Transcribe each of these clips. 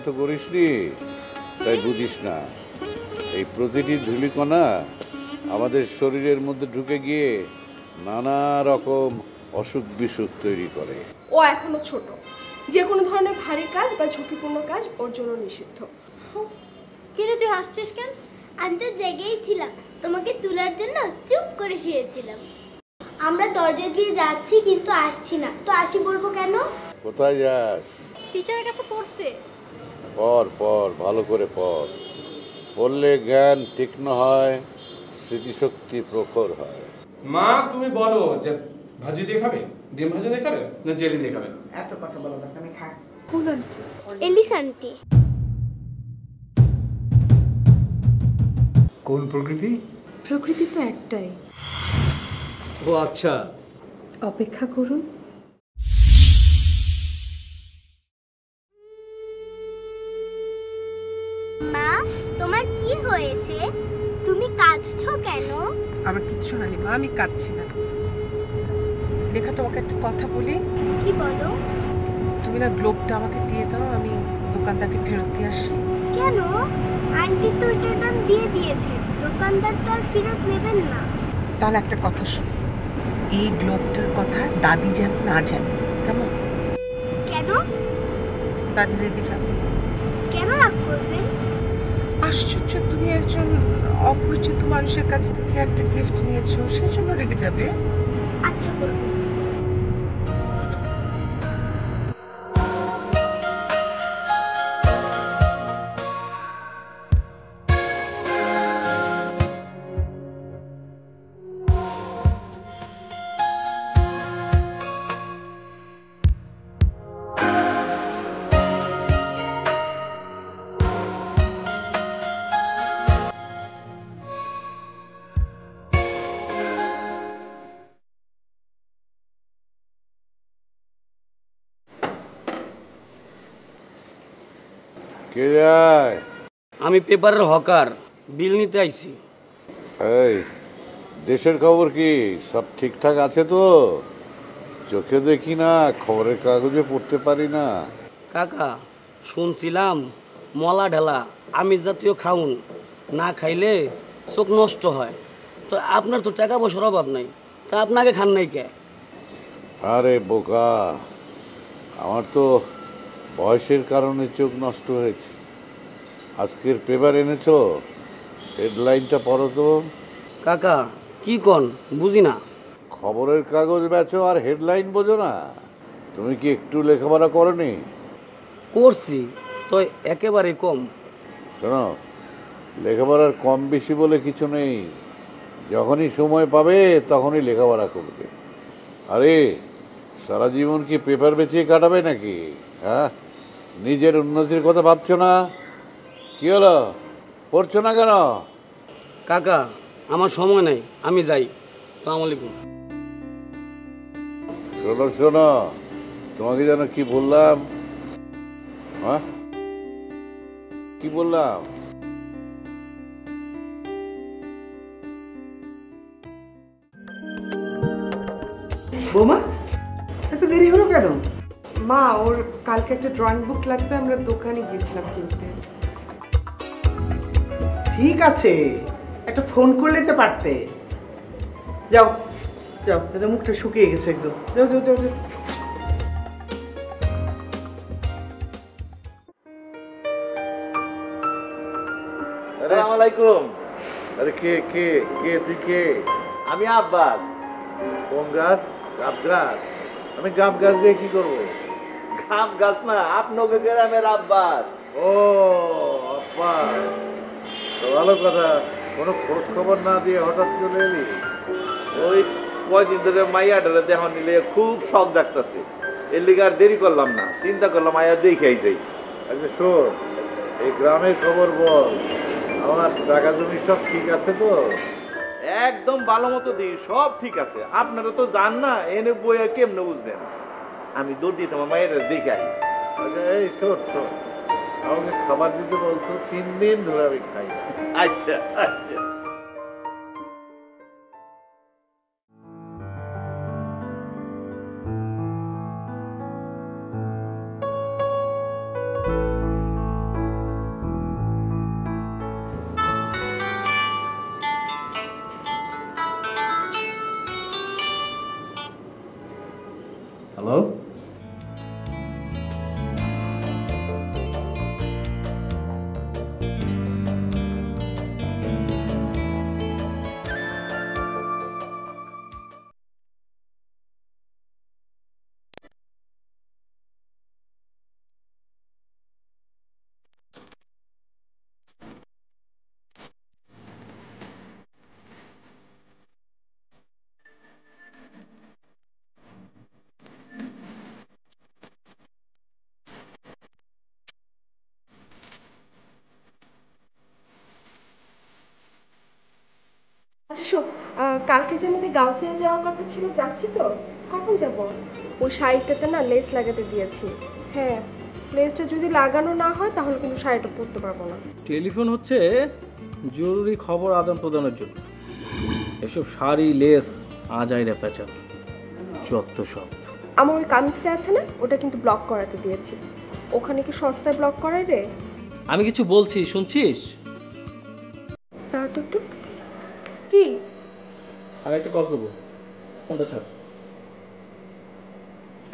তো করিসনি, তাই বুঝিস না। এই প্রতিটি ধূলিকণা আমাদের শরীরের মধ্যে ঢুকে গিয়ে নানা রকম অসুখ বিসুখ তৈরি করে। ও এখনো ছোট, যে কোনো ধরনের ভারী কাজ বা ঝুঁকিপূর্ণ কাজ ওর জন্য নিষিদ্ধ। কিরে তুই হাসছিস কেন? আমি তো জেগেই ছিলাম, তোমাকে তোলার জন্য চুপ করে শুয়েছিলাম। আমরা দরজা দিয়ে যাচ্ছি কিন্তু আসছি না, তো আসি বলবো কেন? কোথায় যাস? টিচারের কাছে পড়তে। পর পর, ভালো করে পর। পড়লে জ্ঞান তীক্ষ্ণ হয়, স্মৃতিশক্তি প্রখর হয়। মা তুমি বলো যে ভাজি দিয়ে খাবে, ডিম ভাজি দিয়ে খাবে না জেলি দিয়ে খাবে? এত কথা বলো না, আমি খাই। কোন আন্টি? Alice aunty. কোন প্রকৃতি? প্রকৃতি তো একটাই। ও আচ্ছা, অপেক্ষা করুন। মা, তোমার কি হয়েছে? তুমি কাঁদছো কেন? আমার কিচ্ছু হয়নি মা, আমি কাঁদছি না। লেখা, তোমাকে একটা কথা বলি। কি বলো? তুমি না গ্লোবটা আমাকে দিয়ে দাও, আমি দোকানদারকে ফেরত দিয়ে আসি। কেন? আন্টি তো এটার দাম দিয়ে দিয়েছে, দোকানদার তো আর ফেরত নেবেন না। তাহলে একটা কথা শোন, এই গ্লোবটার কথা দাদি যেন না জানে, কেমন? কেন? দাদি রেগে যাবে। কেন রাগ করবেন? আশ্চর্য, তুমি একজন অপরিচিত মানুষের কাছ থেকে একটা গিফট নিয়েছো, সেজন্য রেগে যাবে? আচ্ছা বলবো। কে যায়? আমি পেপারের হকার, বিল নিতে আইছি। এই, দেশের খবর কি সব ঠিকঠাক আছে তো? চোখে দেখি না, খবরের কাগজে পড়তে পারি না। কাকা, শুনছিলাম মলা ঢেলা আমিষ জাতীয় খাউন না খাইলে চোখ নষ্ট হয়। তো আপনার তো টাকা পয়সার অভাব নাই, তা আপনাকে খান নাই কে? আরে বোকা, আমার তো বয়সের কারণে চোখ নষ্ট হয়েছে। আজকের পেপার এনেছো, হেডলাইনটা পড়ো তো। কাকা কি কন বুঝি না। খবরের কাগজ বেচো আর হেডলাইন বোঝো না? তুমি কি একটু লেখাপড়া করনি? করছি তো একেবারে কম। শোনো, লেখাপড়ার কম বেশি বলে কিছু নেই। যখনই সময় পাবে তখনই লেখাপড়া করবে। আরে সারা জীবন কি পেপার বেচিয়ে কাটাবে নাকি? হ্যাঁ, নিজের উন্নতির কথা ভাবছো না? কি হলো, পড়ছো না কেন? কাকা আমার সময় নাই, আমি যাই। আসসালামু আলাইকুম। শোনো শোনো, তোমাকে যেন কি বললাম? হ্যাঁ, কি বললাম? বৌমা, এত দেরি হলো কেন? মা, ওর কালকে একটা ড্রয়িং বুক লাগবে, আমরা দোকানে গিয়েছিলাম কিনতে। ঠিক আছে, একটা ফোন করলে তো পারতে। যাও যাও, দাদা মুখটা শুকিয়ে গেছে একদম। যাও যাও যাও যাও। আসসালামু আলাইকুম। আরে কে কে কে তুই কে? আমি আব্বাস। কোন গাছ? গাব গাছ? আমি গাব গাছ দিয়ে কি করবো? গাম গাছ না, আপনাকে গ্রামের আব্বাস। ও আব্বা, তো ভালো কথা। কোনো খোঁজ খবর না দিয়ে হঠাৎ চলে এলি? ওই কয়দিন ধরে মাইয়া ডরে দেখন নিলে খুব শখ ডাকতেছে, এর লিগে আর দেরি করলাম না, চিন্তা করলাম মাইয়া দেখাই যাই। আচ্ছা শোন, এই গ্রামের খবর বল। আমার টাকা জমি সব ঠিক আছে তো? একদম ভালো মতো দিই, সব ঠিক আছে। আপনারা তো জান না এনে বইয়া কেমনে বুঝবেন। আমি দৌড় দিয়ে তোমার মায়ের দেখে আই। আচ্ছা এই শোন শোন, আমাকে খাবার দিতে বলতো, 3 দিন ধরে আমি খাই না। আচ্ছা আচ্ছা। কালকে যে আমাদের গাউসিয়া যাওয়ার কথা ছিল, যাচ্ছি তো। কখন যাব? ওই শাড়িটাতে না লেস লাগাতে দিয়েছি। হ্যাঁ, লেসটা যদি লাগানো না হয় তাহলে কিন্তু শাড়িটা পরতে পারবো না। টেলিফোন হচ্ছে জরুরি খবর আদান প্রদানের জন্য। এসব শাড়ি লেস আজাইরা পেঁচাল যত সব। আমার ওই কামিজটা আছে না, ওটা কিন্তু ব্লক করাতে দিয়েছি। ওখানে কি সস্তায় ব্লক করায় রে? আমি কিছু বলছি, শুনছিস? তাও তো একটু। কি? আর একটা কল করবো, ফোনটা ছাড়।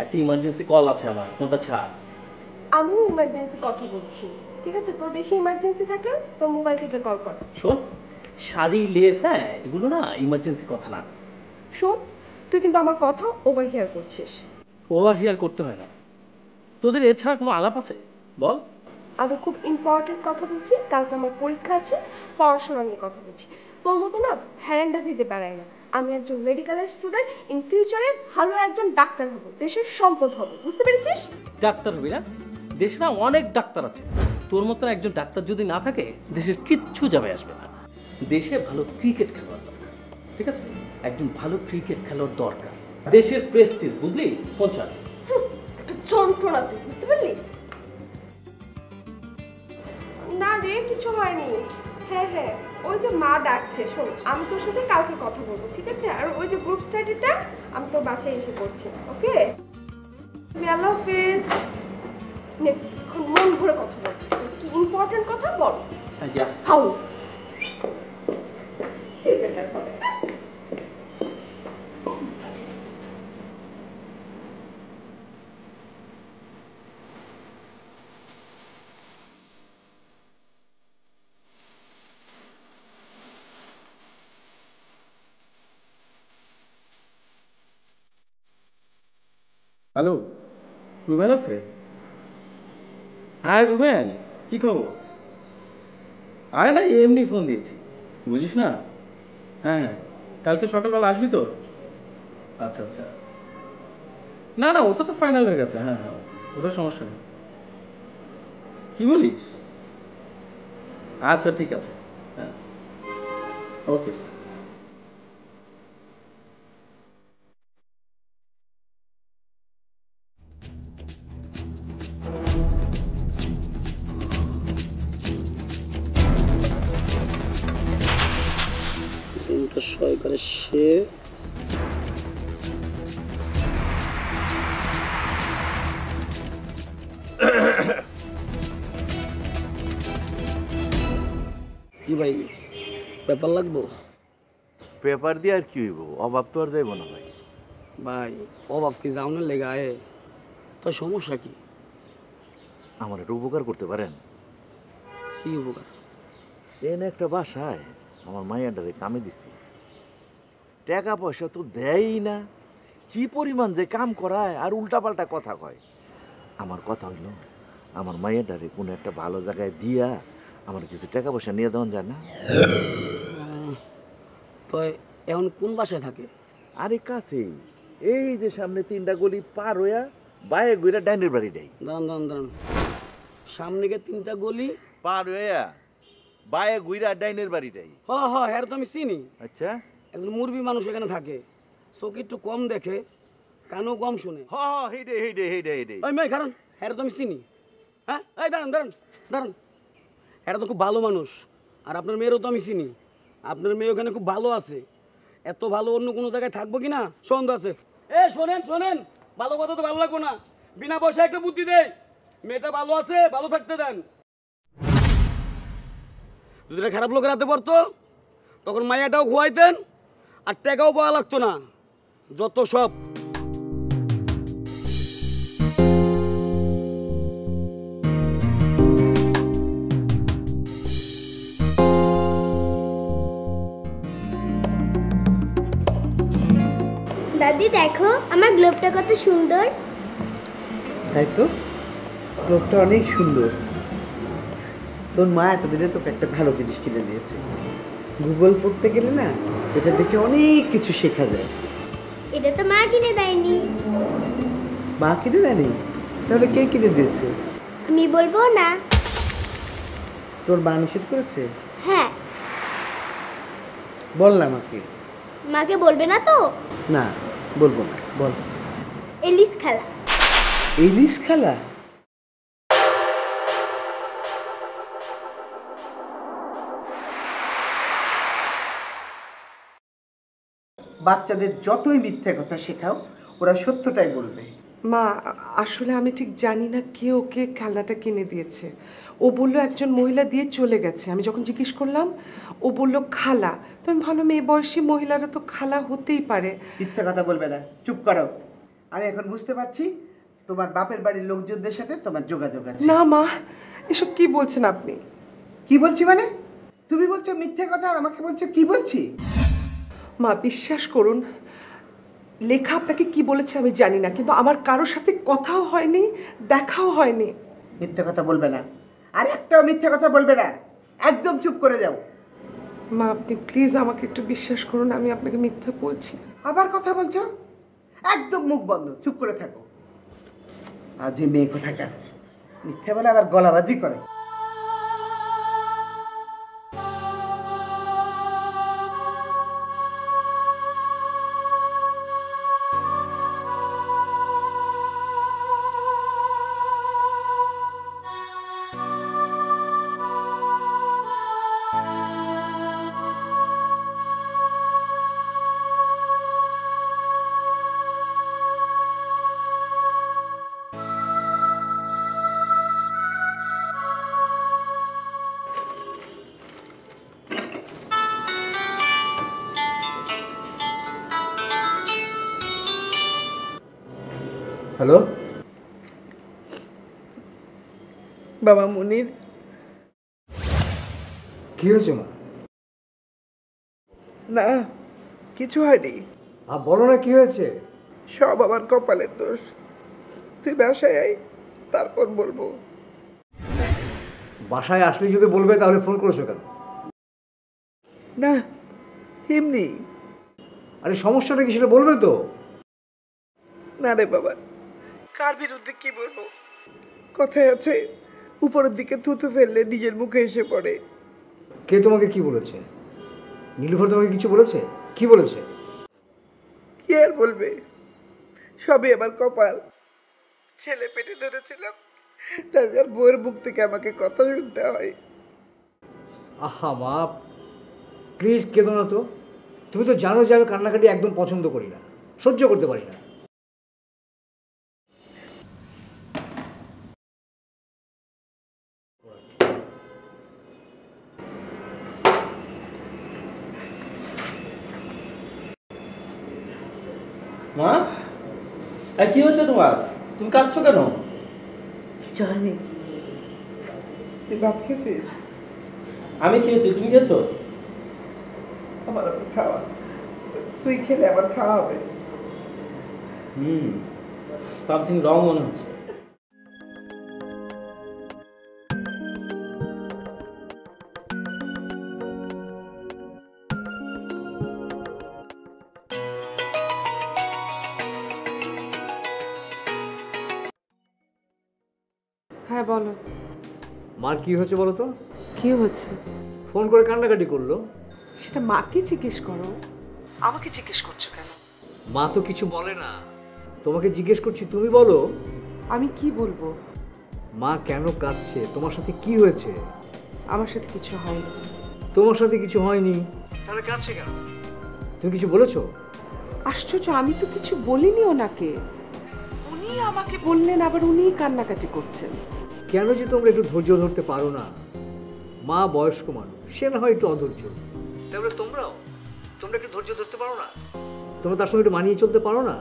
একটা ইমার্জেন্সি কল আছে আমার, ফোনটা ছাড়। আমিও ইমার্জেন্সি কথা বলছি, ঠিক আছে? তোর বেশি ইমার্জেন্সি থাকলে তোর মোবাইল থেকে কল কর। শোন, শাড়ি লেস, হ্যাঁ এগুলো না ইমার্জেন্সি কথা না। শোন, তুই কিন্তু আমার কথা ওভার হিয়ার করছিস। ওভার হিয়ার করতে হয় না। তোদের এছাড়া কোনো আলাপ আছে বল? আমি খুব ইম্পর্টেন্ট কথা বলছি, কালকে আমার পরীক্ষা আছে, পড়াশোনা নিয়ে কথা বলছি। তোর মতো না হ্যান্ডা দিতে পারাই না। আমি একজন মেডিকেলের স্টুডেন্ট, ইন ফিউচারে ভালো একজন ডাক্তার হব, দেশের সম্পদ হব, বুঝতে পেরেছিস? ডাক্তার হবি না? দেশে না অনেক ডাক্তার আছে। তোর মতন একজন ডাক্তার যদি না থাকে দেশের কিচ্ছু যাবে আসবে না। দেশে ভালো ক্রিকেট খেলোয়াড় দরকার, ঠিক আছে? একজন ভালো ক্রিকেট খেলোয়াড় দরকার, দেশের প্রেস্টিজ, বুঝলি? পৌঁছা একটা যন্ত্রণা, তুই বুঝতে পারলি? না রে, কিছু হয়নি। হ্যাঁ হ্যাঁ, ওই যে মা ডাকছে। শোন, আমি তোর সাথে কালকে কথা বলবো, ঠিক আছে? আর ওই যে গ্রুপ স্টাডিটা আমি তোর বাসায় এসে করছি, ওকে? আল্লাহ হাফেজ। নে, এখন মন ভরে কথা বল, কি ইম্পর্টেন্ট কথা বল। যা। হাউ হ্যালো, রুবেন আছে? হ্যাঁ রুবেন, কি খবর? আরে না, এমনি ফোন দিয়েছি, বুঝিস না? হ্যাঁ, কালকে সকালবেলা আসবি তো? আচ্ছা আচ্ছা। না না, ওটা তো ফাইনাল হয়ে গেছে। হ্যাঁ হ্যাঁ, ওটা সমস্যা নেই। কি বলিস? আচ্ছা ঠিক আছে, হ্যাঁ ওকে। সই করে সে কি ভাই, পেপার লাগবো? পেপার দিয়ে আর কি হইব, অভাব তো আর যাইব না ভাই। ভাই অভাব কি জাউনের লেগে আয়ে? তোর সমস্যা কি? আমার একটু উপকার করতে পারেন? কি উপকার? এনে একটা বাসায় আমার মাইয়াটারে কামে দিছি, টাকা পয়সা তো দেয়ই না। কি পরিমাণ যে কাম করায় আর উল্টাপাল্টা কথা কয়। আমার কথা হইল, আমার মাইয়াটারে কোনো একটা ভালো জায়গায় দিয়া আমার কিছু টাকা পয়সা নিয়ে দেওয়া যায় না? তো এখন কোন বাসায় থাকে? আরে কাছেই, এই যে সামনে 3টা গলি পার হইয়া বাইরে গইরা ডাইনের বাড়ি দেয়। দাঁড়ান দাঁড়ান দাঁড়ান, সামনে গিয়ে 3টা গলি পার হইয়া বাইরে গইরা ডাইনের বাড়ি দেয়। হ হ, হ্যাঁ তো আমি চিনি। আচ্ছা, একজন মুরবি মানুষ এখানে থাকে, চোখ একটু কম দেখে, কানও কম শুনে। হ হেডে হেডে হেডে হেডে। ওই মেয়ে কারণ হ্যাঁ তো আমি চিনি। হ্যাঁ, এই দাঁড়ান দাঁড়ান দাঁড়ান, হ্যাঁ তো খুব ভালো মানুষ। আর আপনার মেয়েরও তো আমি চিনি। আপনার মেয়ে ওখানে খুব ভালো আছে। এত ভালো অন্য কোনো জায়গায় থাকবো কি না সন্দেহ আছে। এ শোনেন শোনেন, ভালো কথা তো ভালো লাগবো না, বিনা পয়সা একটা বুদ্ধি দেয়। মেয়েটা ভালো আছে, ভালো থাকতে দেন। যদি এটা খারাপ লোকের হাতে পড়তো তখন মাইয়াটাও খুয়াইতেন আর টাকাও পাওয়া লাগতো না। যত সব দাদি দেখো আমার গ্লোবটা কত সুন্দর। তাই তো, গ্লোবটা অনেক সুন্দর। তোর মা এতদিনে তোকে একটা ভালো জিনিস কিনে দিয়েছে। গুগল পড়তে গেলে না এটা দেখে অনেক কিছু শেখা যায়। এটা তো মা কিনে দেয়নি। মা কিনে দেয়নি? তাহলে কে কিনে দিয়েছে? আমি বলবো না। তোর মা নিষেধ করেছে? হ্যাঁ। বল না আমাকে। মাকে বলবে না তো? না, বলবো না। বল। এলিস খালা। ইলিশ খালা? বাচ্চাদের যতই মিথ্যে কথা শেখাও, ওরা সত্যটাই বলবে। মা, আসলে আমি ঠিক জানি না কে ওকে খেলনাটা কিনে দিয়েছে। ও বলল একজন মহিলা দিয়ে চলে গেছে। আমি যখন জিজ্ঞেস করলাম, ও বলল খালা। তো আমি ভাবলাম এই বয়সী মহিলারা তো খালা হতেই পারে। মিথ্যে কথা বলবে না, চুপ করো। আমি এখন বুঝতে পারছি তোমার বাপের বাড়ির লোকজনদের সাথে তোমার যোগাযোগ আছে। না মা, এসব কি বলছেন আপনি? কি বলছি মানে? তুমি বলছো মিথ্যে কথা আর আমাকে বলছো কি বলছি? মা বিশ্বাস করুন, লেখা আপনাকে কি বলেছে আমি জানি না, কিন্তু আমার কারোর সাথে কথাও হয়নি, দেখাও হয়নি। মিথ্যে কথা বলবে না, আর একটাও মিথ্যে কথা বলবে না। একদম চুপ করে যাও। মা আপনি প্লিজ আমাকে একটু বিশ্বাস করুন, আমি আপনাকে মিথ্যা বলছি। আবার কথা বলছো? একদম মুখ বন্ধ, চুপ করে থাকো। আজ এই মেয়ে কোথাকার, মিথ্যে বলে আবার গলাবাজি করে। হ্যালো, বাবা মুনির, কি হয়েছে মা? না কিছু হয়নি। বলো না কি হয়েছে। সব আমার কপালের দোষ। তুই বাসায় আয়, তারপর বলবো। বাসায় আসলে যদি বলবে তাহলে ফোন করেছো কেন? না এমনি। আরে সমস্যাটা কি সেটা বলবে তো। না রে বাবা, কার বিরুদ্ধে কি বলবো? কথায় আছে, উপরের দিকে থুতু ফেললে নিজের মুখে এসে পড়ে। কে তোমাকে কি বলেছে? নীলুফার তোমাকে কিছু বলেছে? কি বলেছে? কি আর বলবে, সবই আমার কপাল। ছেলে পেটে ধরেছিলাম, তার বউয়ের মুখ থেকে আমাকে কথা শুনতে হয়। আহা মা, প্লিজ কেঁদো না তো। তুমি তো জানো যে আমি কান্নাকাটি একদম পছন্দ করি না, সহ্য করতে পারি না। মা, কি হচ্ছে তোমার? তুমি কাঁদছো কেন? কিছু হয়নি। তুই ভাত খেয়েছিস? আমি খেয়েছি, তুমি খেয়েছো? আমার আবার খাওয়া, তুই খেলে আবার খাওয়া হবে। সামথিং রং মনে হচ্ছে। হ্যাঁ বলো। মার কি হয়েছে বলো তো? কি হচ্ছে? ফোন করে কান্নাকাটি করলো। সেটা মাকে জিজ্ঞেস করো, আমাকে জিজ্ঞেস করছো কেন? মা তো কিছু বলে না, তোমাকে জিজ্ঞেস করছি, তুমি বলো। আমি কি বলবো? মা কেন কাঁদছে? তোমার সাথে কি হয়েছে? আমার সাথে কিছু হয়নি। তোমার সাথে কিছু হয়নি, তাহলে কাঁদছে কেন? তুমি কিছু বলেছো? আশ্চর্য, আমি তো কিছু বলিনি ওনাকে। উনি আমাকে বললেন, আবার উনিই কান্নাকাটি করছেন। কেন যে তোমরা একটু ধৈর্য ধরতে পারো না? মা বয়স্ক মানুষ, সে না হয় একটু অধৈর্য, তাহলে তোমরা একটু ধৈর্য ধরতে পারো না? তোমরা তার সঙ্গে একটু মানিয়ে চলতে পারো না?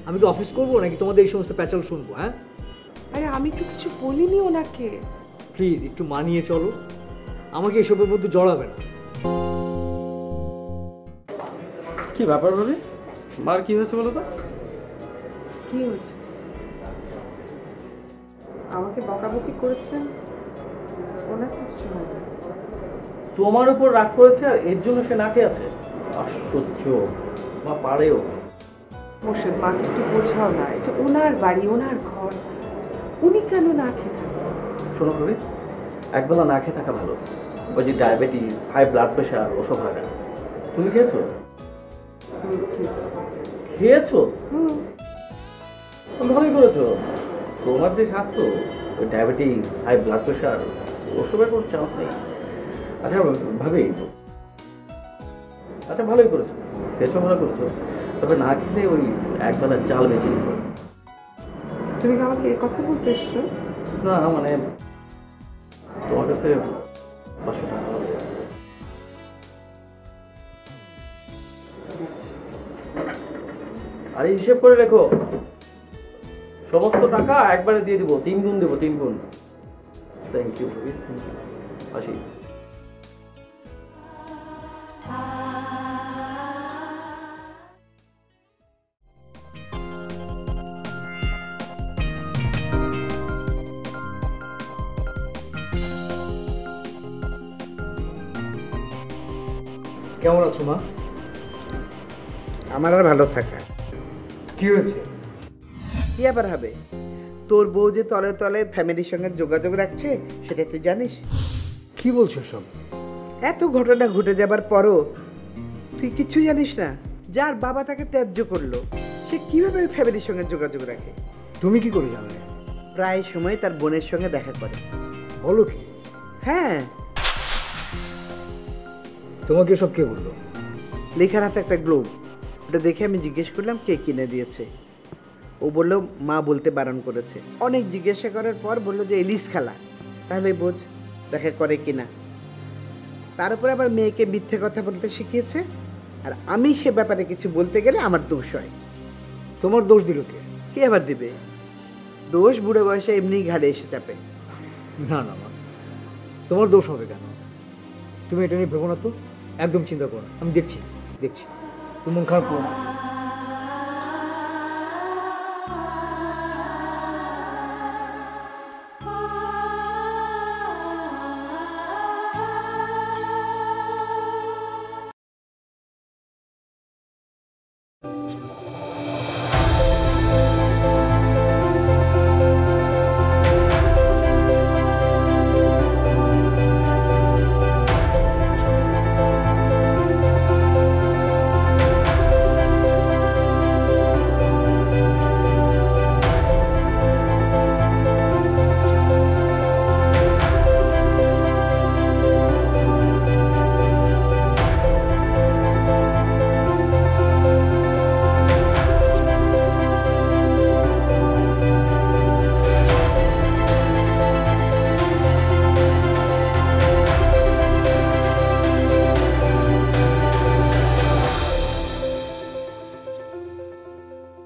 আমি কি অফিস করবো নাকি তোমাদের এই সমস্ত প্যাচাল শুনবো? হ্যাঁ, আরে আমি তো কিছু বলিনি ওনাকে। প্লিজ একটু মানিয়ে চলো, আমাকে এসবের মধ্যে জড়াবে না। কি ব্যাপার ভাবি, মার কি হয়েছে বলো তো? কি হয়েছে? আমাকে বকাবকি করেছেন, ওনার কিছু হয়নি। তোমার উপর রাগ করেছে আর এর জন্য সে নাকে আছে? আশ্চর্য, মা পারেও। মোর্শেদ, মাকে একটু বোঝাও না, এটা ওনার বাড়ি, ওনার ঘর, উনি কেন না খেয়ে থাকবেন? শোনো ভাবি, একবেলা না খেয়ে থাকা ভালো। ওই যে ডায়াবেটিস, হাই ব্লাড প্রেশার, ওসব হয় না। তুমি খেয়েছো? খেয়েছো? ভালোই করেছো। তোমার যে স্বাস্থ্য, ওই ডায়াবেটিস, হাই ব্লাড প্রেশার, ওসবের কোনো চান্স নেই। আচ্ছা ভাবি, আচ্ছা ভালোই করেছো, খেয়েছো ভালো করেছো, তবে না খেলে ওই একবেলা চাল বেঁচে নিবো। তুমি কি আমাকে এই কথা বলতে এসছো? না মানে তোমার কাছে 500 টাকা হবে। আরে হিসেব করে রেখো, সমস্ত টাকা একবারে দিয়ে দিব, 3 গুণ দেবো, 3 গুণ। Thank you, thank you. আসি। কেমন আছো মা? আমার আর ভালো থাকা। কি হয়েছে? কি আবার হবে? তোর বউ যে তলে তলে ফ্যামিলির সঙ্গে যোগাযোগ রাখছে সেটা তুই জানিস? কি বলছো সব? এত ঘটনা ঘটে যাবার পরও তুই কিচ্ছু জানিস না? যার বাবা তাকে ত্যায্য করলো, সে কিভাবে ওই ফ্যামিলির সঙ্গে যোগাযোগ রাখে? তুমি কি করে জানলে? প্রায় সময় তার বোনের সঙ্গে দেখা করে। বলো কি? হ্যাঁ, তোমাকে সব কে বললো? লেখার হাতে একটা গ্লোব, ওটা দেখে আমি জিজ্ঞেস করলাম কে কিনে দিয়েছে। ও বললো মা বলতে বারণ করেছে। অনেক জিজ্ঞাসা করার পর বললো যে এলিস খালা। তাহলে বোঝ দেখা করে কিনা। তার উপরে আবার মেয়েকে মিথ্যে কথা বলতে শিখিয়েছে, আর আমি সে ব্যাপারে কিছু বলতে গেলে আমার দোষ হয়। তোমার দোষ দিল কে? কে আবার দিবে? দোষ বুড়ো বয়সে এমনি ঘাড়ে এসে চাপে। না না মা, তোমার দোষ হবে কেন? তুমি এটা নিয়ে ভেবো না তো, একদম চিন্তা করো না। আমি দেখছি, তুমি মন খারাপ করো না।